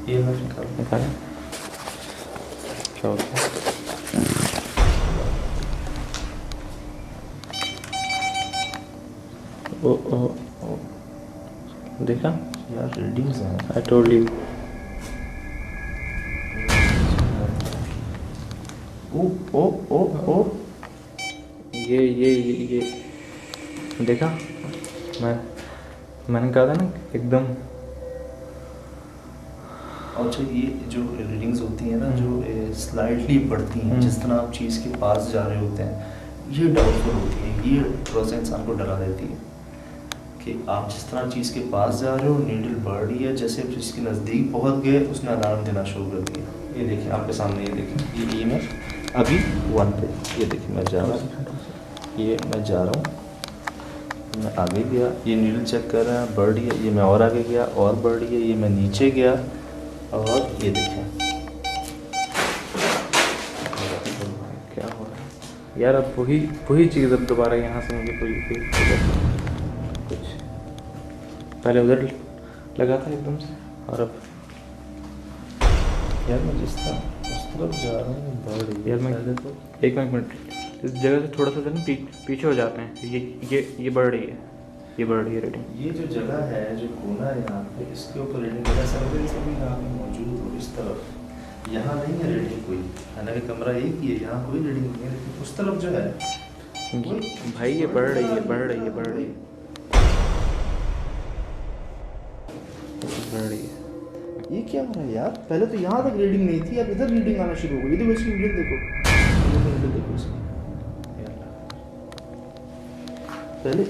ये मैं निकाल क्या हो गया? ओ देखा यार रीडिंग्स हैं। I told you. ओ ये देखा, मैंने कहा था ना एकदम। अच्छा, ये जो रीडिंग्स होती हैं ना, जो स्लाइडली बढ़ती हैं, जिस तरह आप चीज़ के पास जा रहे होते हैं, ये डाउटफुल होती है। ये थोड़ा सा इंसान को डरा देती है कि आप जिस तरह चीज़ के पास जा रहे हो, नीडल बढ़ रही है, जैसे आप जिसके नज़दीक पहुंच गए उसने अलार्म देना शुरू कर दिया। ये देखिए आपके सामने, ये देखिए, ये इमेज अभी 1 पे, ये देखिए मैं जा रहा हूँ, ये मैं जा रहा हूँ, मैं आगे गया, ये नीडल चेक कर रहा है, बढ़ रही है, ये मैं और आगे गया और बढ़ रही है, ये मैं नीचे गया और ये देखें क्या हो रहा है यार? अब वही चीज़ अब दोबारा यहाँ से मुझे कोई कुछ पहले उधर लगा था एकदम से, और अब यार मैं जिस तरह उस तरफ जा रहा हूँ बढ़ रही है। यार मैं तो एक मिनट इस जगह से थोड़ा सा ना पीछे हो जाते हैं। ये बढ़ रही है, ये बढ़ रही है रेटिंग। ये जो जगह है, जो कोना है यहाँ पे, इसके ऊपर रेडिंग मेरा सर्वे सभी यहाँ पे मौजूद हो। इस तरफ यहाँ नहीं है रेडिंग कोई, हालांकि कमरा एक ही है, यहाँ कोई रेडिंग नहीं है, लेकिन उस तरफ जो है भाई ये बढ़ रही है, बढ़ रही है, बढ़ रही है, बढ़ रही है। ये क्या हो रहा है यार? पहले तो यहाँ तक रीडिंग नहीं थी, अब इधर रीडिंग आना शुरू हो गई। देखो इसकी रीडिंग देखो इसकी। पहले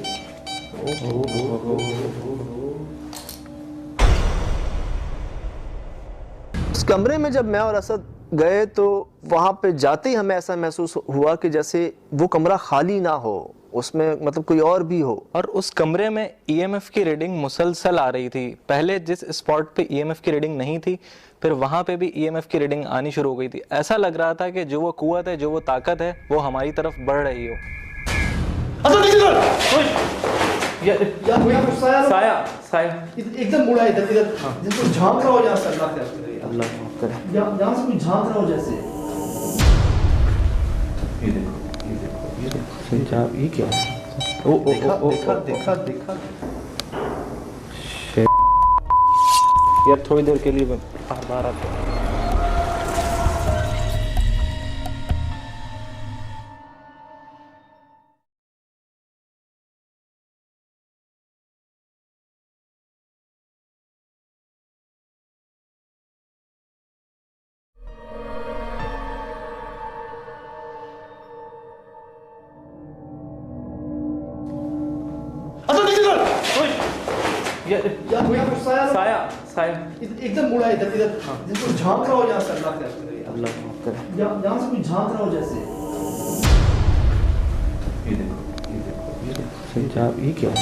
उस कमरे में जब मैं और असद गए तो वहाँ पे जाते ही हमें ऐसा महसूस हुआ कि जैसे वो कमरा खाली ना हो, उसमें मतलब कोई और भी हो। और उस कमरे में ईएमएफ की रीडिंग मुसलसल आ रही थी। पहले जिस स्पॉट पे ईएमएफ की रीडिंग नहीं थी, फिर वहाँ पे भी ईएमएफ की रीडिंग आनी शुरू हो गई थी। ऐसा लग रहा था कि जो वो कुव्वत है, जो वो ताकत है, वो हमारी तरफ बढ़ रही हो। साया एकदम मुड़ा इधर जिसको झांक रहा हो, जहाँ से अल्लाह माफ करे, यहाँ से कोई झांक रहा हो जैसे। ये देखो ये क्या है? देखा यार थोड़ी देर के लिए बाहर आते हैं। साया एकदम मुड़ा इधर जिसको झांक रहा हो, जहाँ से अल्लाह माफ करे, यहाँ से कोई झांक रहा हो जैसे। ये देखो ये क्या है?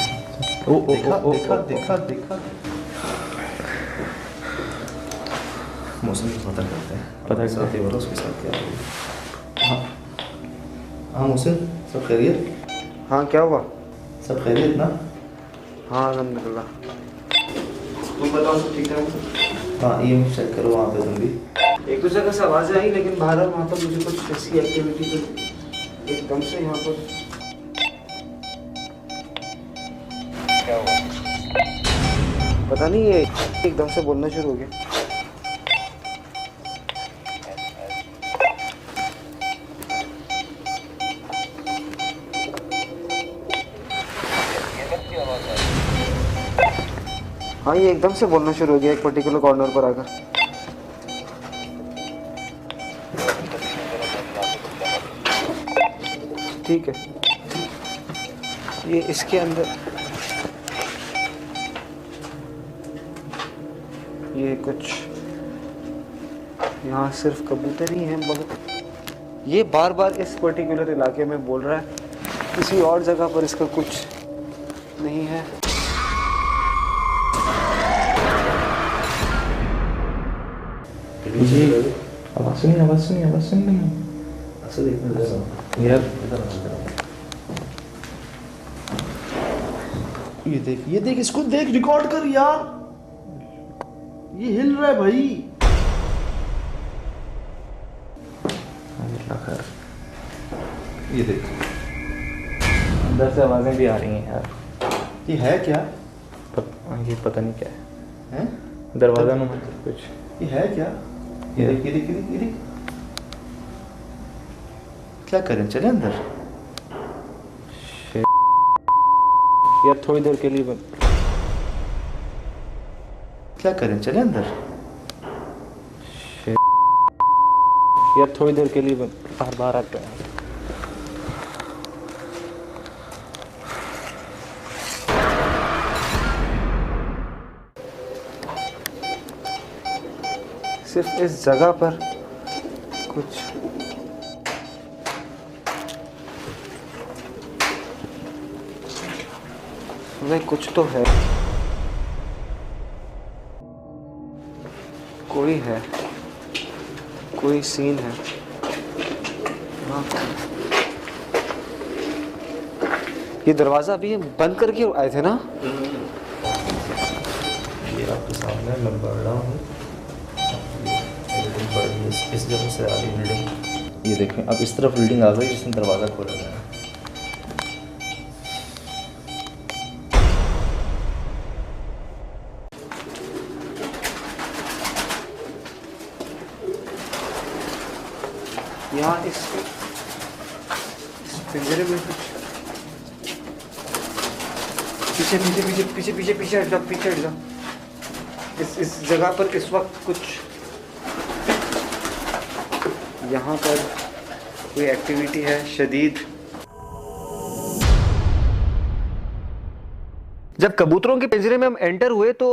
देखा मौसम की पता करते हैं, पता साथ ही वाला उसके साथ क्या होगा। हाँ मौसम, सब खैरियत? हाँ क्या हुआ? सब खैरियत ना? हाँ अल्हम्दुलिल्लाह। तुम बताओ सब ठीक है? हाँ ये चेक करो वहाँ पे तुम भी। एक दो जगह से आवाज़ें आई, लेकिन बहरहाल वहाँ पर मुझे कुछ ऐसी एक्टिविटी तो एकदम से यहाँ पर क्या हुआ पता नहीं, ये एकदम से बोलना शुरू हो गया। हाँ ये एकदम से बोलना शुरू हो गया एक पर्टिकुलर कॉर्नर पर आकर। ठीक है, ये इसके अंदर ये कुछ, यहाँ सिर्फ कबूतर ही हैं बहुत। ये बार बार इस पर्टिकुलर इलाके में बोल रहा है, किसी और जगह पर इसका कुछ नहीं है। जी आवाज़ सुनी असल देखना यार। ये देख इसको देख, रिकॉर्ड कर यार। ये हिल रहा है भाई। अल्लाह खैर। ये देखो, अंदर से आवाज़ें भी आ रही हैं यार। ये है क्या? ये पता नहीं क्या है, हैं? दरवाज़ा नुमा कुछ। ये है क्या? ये देख, ये देख, ये देख, ये देख। क्या करें, चले अंदर? यार थोड़ी देर के लिए क्या करें, चले अंदर? यार थोड़ी देर के लिए बाहर आते हैं। सिर्फ इस जगह पर कुछ कुछ तो है, कोई है, कोई सीन है। हाँ। ये दरवाजा अभी हम बंद करके आए थे ना? ये आपके सामने मैं बढ़ रहा हूँ, इस जगह से आ रही बिल्डिंग। ये देखें, अब इस तरफ बिल्डिंग आ गई जिसने दरवाज़ा खोला गया। यहाँ इस पिंजरे में कुछ पीछे पीछे पीछे पीछे पीछे पीछे हट जा, पीछे हट जा। इस जगह पर इस वक्त कुछ यहाँ पर कोई एक्टिविटी है शदीद। जब कबूतरों के पिंजरे में हम एंटर हुए तो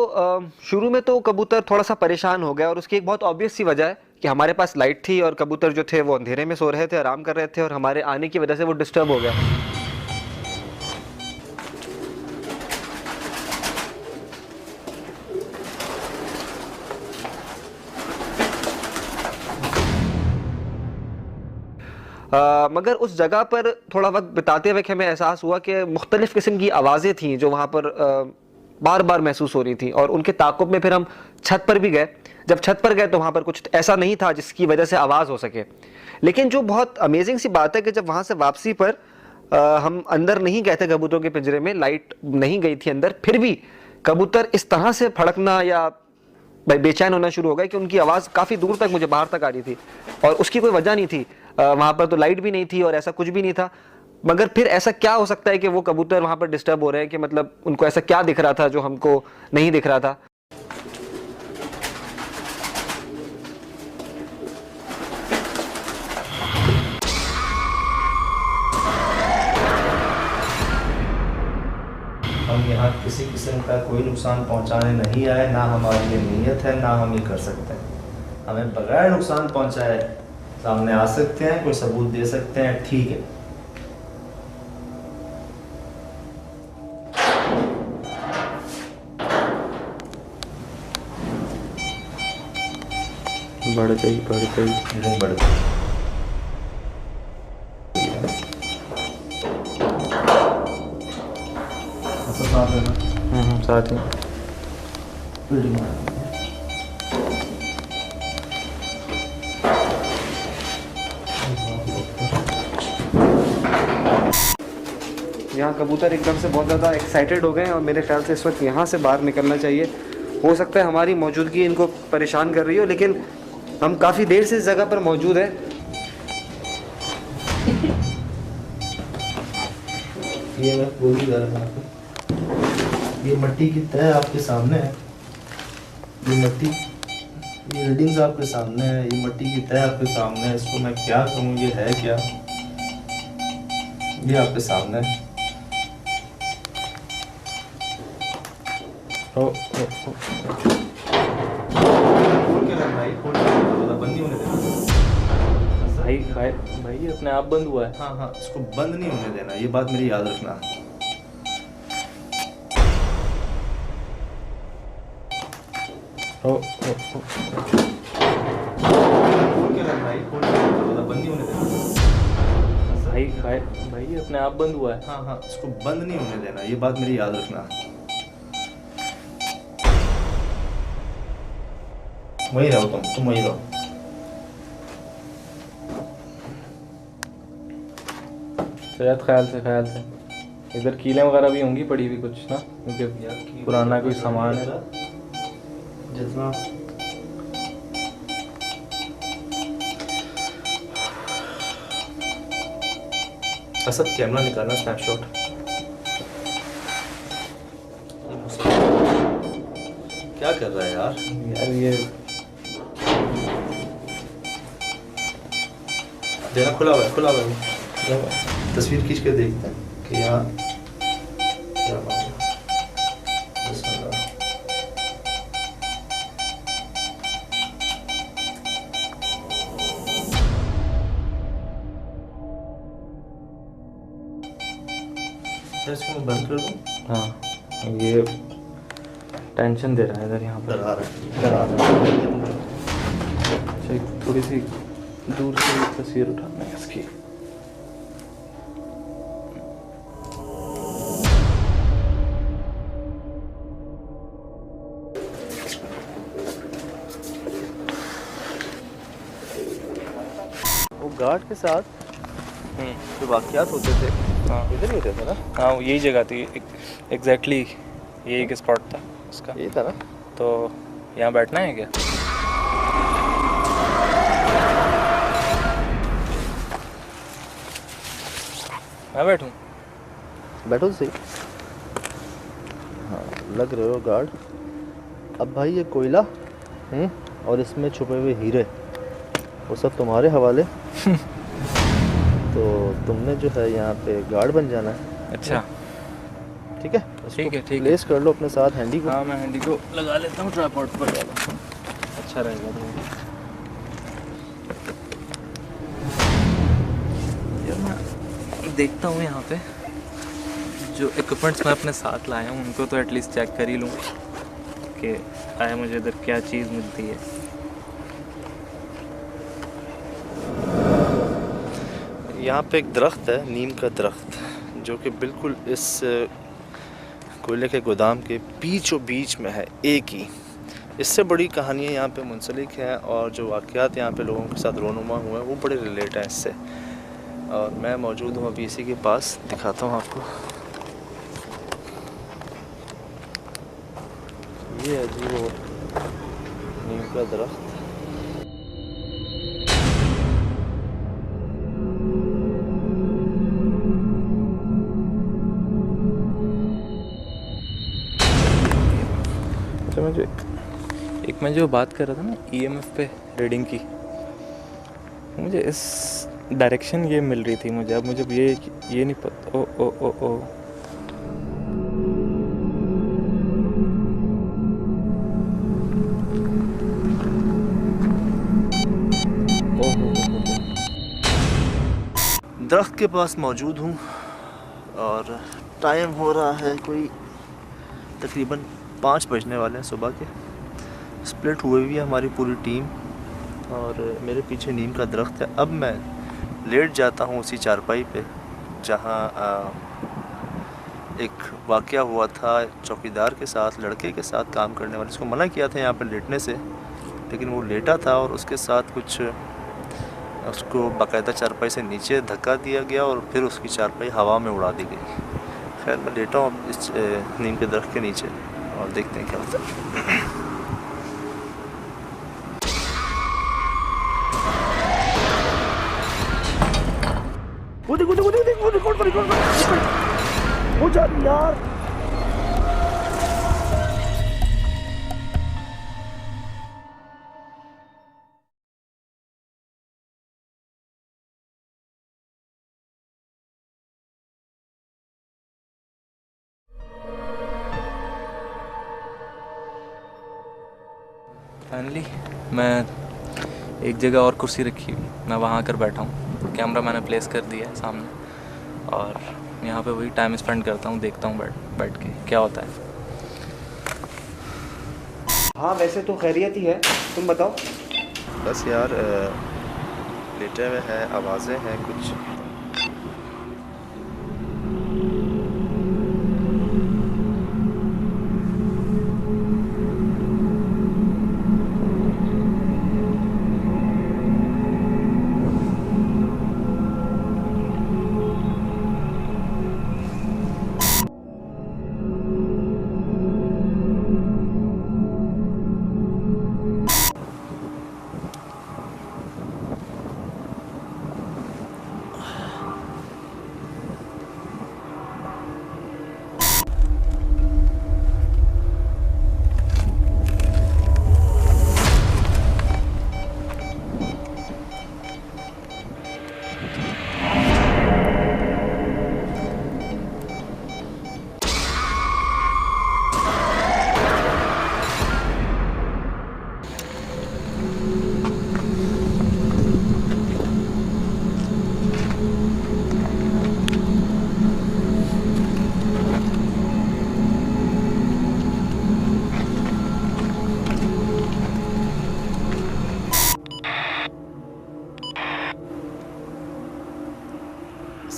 शुरू में तो कबूतर थोड़ा सा परेशान हो गया, और उसकी एक बहुत ऑब्वियस सी वजह है कि हमारे पास लाइट थी और कबूतर जो थे वो अंधेरे में सो रहे थे, आराम कर रहे थे, और हमारे आने की वजह से वो डिस्टर्ब हो गया। मगर उस जगह पर थोड़ा वक्त बिताते हुए हमें एहसास हुआ कि मुख्तलिफ़ किस्म की आवाज़ें थीं जो वहाँ पर बार बार महसूस हो रही थी, और उनके ताक़ुब में फिर हम छत पर भी गए। जब छत पर गए तो वहाँ पर कुछ ऐसा नहीं था जिसकी वजह से आवाज़ हो सके। लेकिन जो बहुत अमेजिंग सी बात है कि जब वहाँ से वापसी पर हम अंदर नहीं गए थे कबूतरों के पिंजरे में, लाइट नहीं गई थी अंदर, फिर भी कबूतर इस तरह से फड़कना या बेचैन होना शुरू हो गया कि उनकी आवाज़ काफ़ी दूर तक मुझे बाहर तक आ रही थी, और उसकी कोई वजह नहीं थी। वहाँ पर तो लाइट भी नहीं थी और ऐसा कुछ भी नहीं था। मगर फिर ऐसा क्या हो सकता है कि वो कबूतर वहाँ पर डिस्टर्ब हो रहे हैं, कि मतलब उनको ऐसा क्या दिख रहा था जो हमको नहीं दिख रहा था। हम यहाँ किसी किस्म का कोई नुकसान पहुँचाने नहीं आए, ना हमारी ये नीयत है, ना हम ये कर सकते हैं। हमें बगैर नुकसान पहुँचाए सामने आ सकते हैं, कोई सबूत दे सकते हैं, ठीक है। बढ़ गई बिल्डिंग बढ़ गई। ऐसा साथ है ना, साथ ही बिल्डिंग बढ़ गई। यहाँ कबूतर एकदम से बहुत ज़्यादा एक्साइटेड हो गए हैं, और मेरे ख्याल से इस वक्त यहाँ से बाहर निकलना चाहिए। हो सकता है हमारी मौजूदगी इनको परेशान कर रही हो, लेकिन हम काफ़ी देर से इस जगह पर मौजूद हैं। ये मैं पूरी कर रहा हूँ, ये मिट्टी की तह आपके सामने है, ये मिट्टी, ये रीडिंग्स आपके सामने है, ये मिट्टी की तह आपके सामने है। इसको मैं क्या कहूँ, ये है क्या, ये आपके सामने है। खोल के रख भाई, खोल के रख, बंद नहीं होने देना। भाई ये अपने आप बंद हुआ है। हाँ हाँ, इसको बंद नहीं होने देना, ये बात मेरी याद रखना। खोल के रख भाई, खोल के रख, बंद नहीं होने देना। भाई ये अपने आप बंद हुआ है। हाँ हाँ, इसको बंद नहीं होने देना, ये बात मेरी याद रखना। वहीं रहो तुम वहीं रहो। शायद ख्याल से इधर कीलें वगैरह भी होंगी पड़ी हुई कुछ ना, क्योंकि पुराना कोई सामान है। जितना असद कैमरा निकालना, स्नैपशॉट। क्या कर रहा है यार ये देना, खुला हुआ है। तस्वीर खींच के देखते हैं कि यहाँ क्या बात है। बिस्मिल्लाह। इसको मैं बंद कर दूँ? हाँ, ये टेंशन दे रहा है इधर, यहाँ पर डरा रहा है। अच्छा, एक थोड़ी सी दूर से एक तस्वीर उठाना है इसकी। वो गार्ड के साथ जो वाक़यात होते थे, हाँ इधर ही होते थे ना? हाँ, यही जगह थी एग्जैक्टली, ये एक स्पॉट था उसका। ये था ना? तो यहाँ बैठना है क्या? मैं बैठूँ? बैठो तो सही। हाँ, लग रहे हो गार्ड। अब भाई ये कोयला और इसमें छुपे हुए हीरे, वो सब तुम्हारे हवाले। तो तुमने जो है यहाँ पे गार्ड बन जाना है। अच्छा, ठीक है? ठीक है। प्लेस कर लो अपने साथ हैंडी को। हाँ, मैं हैंडी को लगा लेता हूँ ट्राइपॉड पर, अच्छा रहेगा। यार मैं देखता हूँ यहाँ पे जो इक्विपमेंट्स मैं अपने साथ लाया हूँ उनको तो एटलीस्ट चेक कर ही लूँ कि आया मुझे इधर क्या चीज़ मिलती है। यहाँ पे एक दरख्त है, नीम का दरख्त, जो कि बिल्कुल इस कोयले के गोदाम के बीचों बीच में है, एक ही। इससे बड़ी कहानियाँ यहाँ पे मुंसलिक हैं और जो वाक़यात यहाँ पे लोगों के साथ रोनुमा हुए हैं वो बड़े रिलेट हैं इससे। और मैं मौजूद हूँ अभी इसी के पास, दिखाता हूँ आपको। ये है जी वो नीम का दरख्त। अच्छा, मैं जो बात कर रहा था ना ईएमएफ पे रीडिंग की, मुझे इस डायरेक्शन ये मिल रही थी मुझे। अब मुझे ये नहीं पता। ओ दरख्त के पास मौजूद हूँ और टाइम हो रहा है कोई तकरीबन 5 बजने वाले हैं सुबह के। स्प्लिट हुए हुई है हमारी पूरी टीम और मेरे पीछे नीम का दरख्त है। अब मैं लेट जाता हूँ उसी चारपाई पे जहाँ एक वाक़या हुआ था चौकीदार के साथ, लड़के के साथ काम करने वाले। उसको मना किया था यहाँ पर लेटने से, लेकिन वो लेटा था और उसके साथ कुछ उसको बाकायदा चारपाई से नीचे धक्का दिया गया और फिर उसकी चारपाई हवा में उड़ा दी गई। खैर मैं लेटा हूँ इस नीम के दरख्त के नीचे और देखते हैं क्या होता है। वो जा रही यार। फाइनली मैं एक जगह और कुर्सी रखी हुई, मैं वहाँ आकर बैठा हूँ। कैमरा मैंने प्लेस कर दिया है सामने और यहाँ पे वही टाइम स्पेंड करता हूँ, देखता हूँ बैठ के क्या होता है। हाँ वैसे तो खैरियत ही है, तुम बताओ। बस यार लेटे हुए हैं, आवाज़ें हैं कुछ।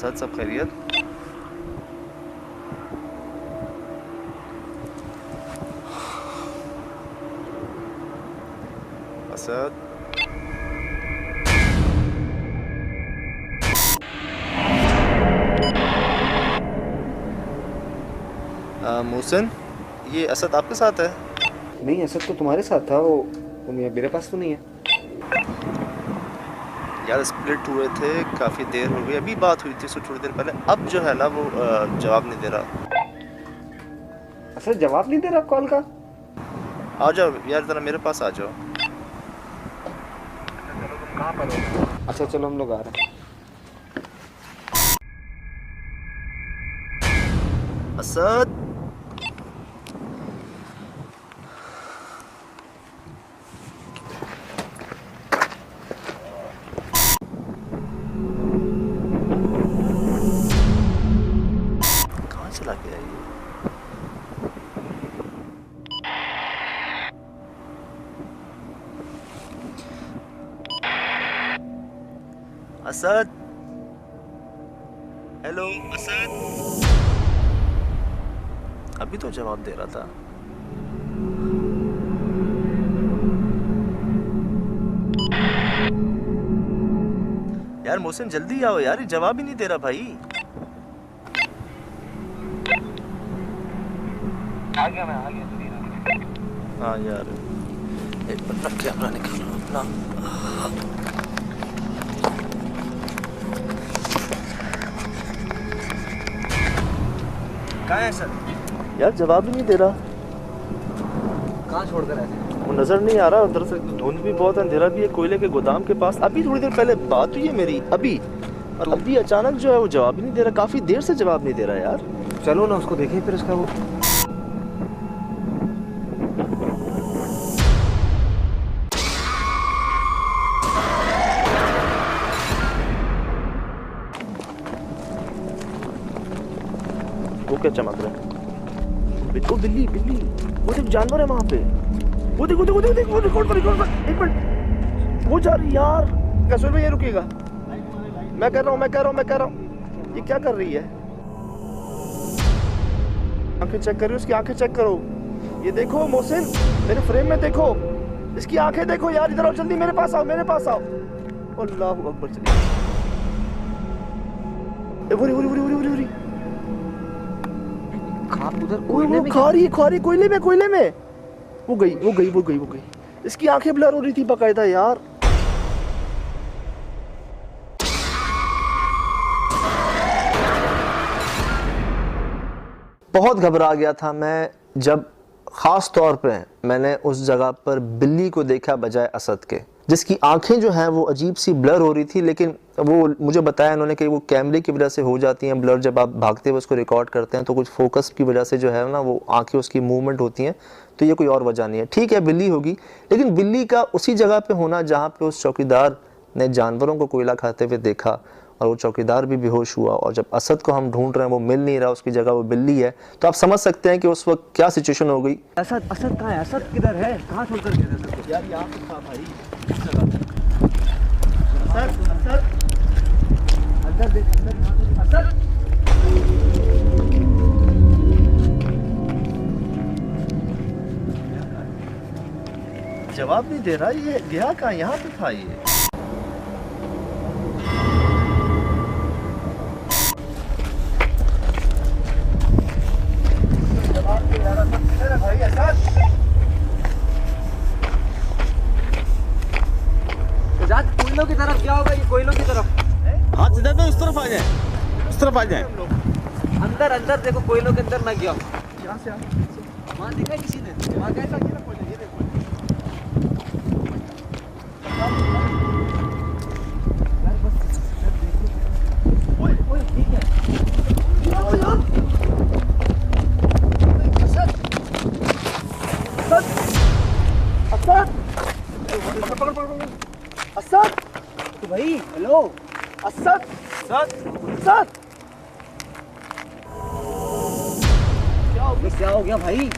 असद सब खैरियत? असद मोहसिन, ये असद आपके साथ है? नहीं, असद तो तुम्हारे साथ था, वो मेरे पास तो नहीं है। यार स्प्लिट हुए थे, काफ़ी देर हो गई, अभी बात हुई थी उससे थोड़ी देर पहले। अब जो है ना वो जवाब नहीं दे रहा। असद जवाब नहीं दे रहा कॉल का? आ जाओ यार, ज़रा मेरे पास आ जाओ। कहाँ पर हो? अच्छा चलो हम लोग आ रहे हैं। असद कहाँ चला गया ये? असद, हेलो असद। अभी तो जवाब दे रहा था। यार मोहसिन जल्दी आओ यार, ये जवाब ही नहीं दे रहा भाई। आ गया मैं, आ गया। हाँ यार, एक मिनट कैमरा निकालो अपना। कहाँ है सर? यार जवाब ही नहीं दे रहा। कहाँ छोड़कर आए थे? वो नजर नहीं आ रहा, उधर से धुंध भी बहुत, अंधेरा भी है, कोयले के गोदाम के पास। अभी थोड़ी देर पहले बात हुई है मेरी, अभी, और अभी अचानक जो है वो जवाब ही नहीं दे रहा। काफी देर से जवाब नहीं दे रहा यार। चलो ना उसको देखें फिर उसका वो। वो क्या चमक रहा है? ओ बिल्ली, बिल्ली, वो देख जानवर है वहाँ पे। वो देख, वो देख, वो देख, वो रिकॉर्ड कर, रिकॉर्ड कर। एक मिनट, वो जा रही यार। कैसे में ये रुकेगा? मैं कर रहा हूँ, मैं कर रहा हूँ, मैं कर रहा हूँ। ये क्या कर रही है? आंखें चेक करो, उसकी आंखें चेक करो। ये देखो मोहसिन, मेरे फ्रेम में देखो, इसकी आंखें देखो यार। इधर आओ जल्दी, मेरे पास आओ, मेरे पास आओ। अल्लाहू अकबर। चलिए, उरी उरी उरी उरी उरी। उधर वो खा रही है कोयले में, कोयले में। वो गई, वो गई, वो गई, वो गई। इसकी आंखें ब्लर हो रही थी बकायदा यार। बहुत घबरा गया था मैं जब ख़ास तौर पे मैंने उस जगह पर बिल्ली को देखा बजाय असद के, जिसकी आंखें जो हैं वो अजीब सी ब्लर हो रही थी। लेकिन वो मुझे बताया इन्होंने कि वो कैमरे की वजह से हो जाती हैं ब्लर। जब आप भागते हुए उसको रिकॉर्ड करते हैं तो कुछ फोकस की वजह से जो है ना वो आंखें उसकी मूवमेंट होती हैं, तो ये कोई और वजह नहीं है। ठीक है बिल्ली होगी, लेकिन बिल्ली का उसी जगह पर होना जहाँ पर उस चौकीदार ने जानवरों को कोयला खाते हुए देखा और वो चौकीदार भी बेहोश हुआ, और जब असद को हम ढूंढ रहे हैं वो मिल नहीं रहा, उसकी जगह वो बिल्ली है, तो आप समझ सकते हैं कि उस वक्त क्या सिचुएशन हो गई। असद, असद कहाँ है? असद किधर है? कहाँ छोड़कर गए असद को? यार यहाँ पे था भाई, इस जगह। असद, असद, अंदर देख, अंदर। असद, जवाब नहीं दे रहा। ये गया कहाँ? यहाँ पे था ये। कोयलों की तरफ क्या होगा? ये कोयलों की तरफ। हाथ सीधा तो इस तरफ आ जाए, इस तरफ आ जाए। अंदर अंदर देखो, कोयलों के अंदर मैं गया हूँ। यहाँ से वहाँ देखा है किसी ने? वहाँ कैसा किया? ये देखो। ओए, ओए, ठीक है। असद, असद, पकड़, पकड़, पकड़। असद, तो भाई हेलो असद, असद, असद। क्या हो गया भाई?